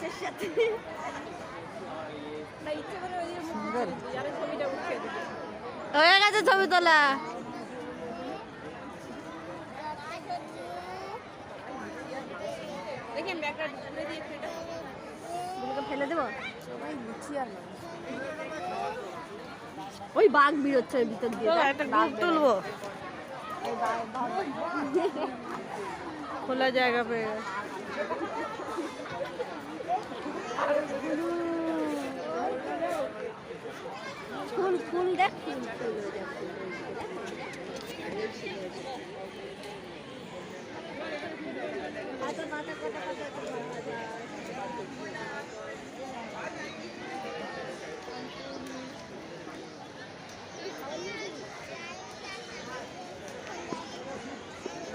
গাছের সাথে হয়ে গেছে ছবি তোলা। ফেলে দেবো ওই বাঘ বেরোচ্ছে ভিতর দিয়ে একটা গ্রুপ তুলবো খোলা জায়গা পেয়ে ফুল ফুল দেখ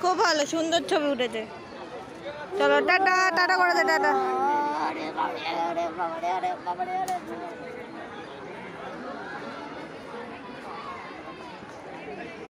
খুব ভালো সুন্দর ছবি উঠেছে। চলো টাটা টাটা করে দে টাটা।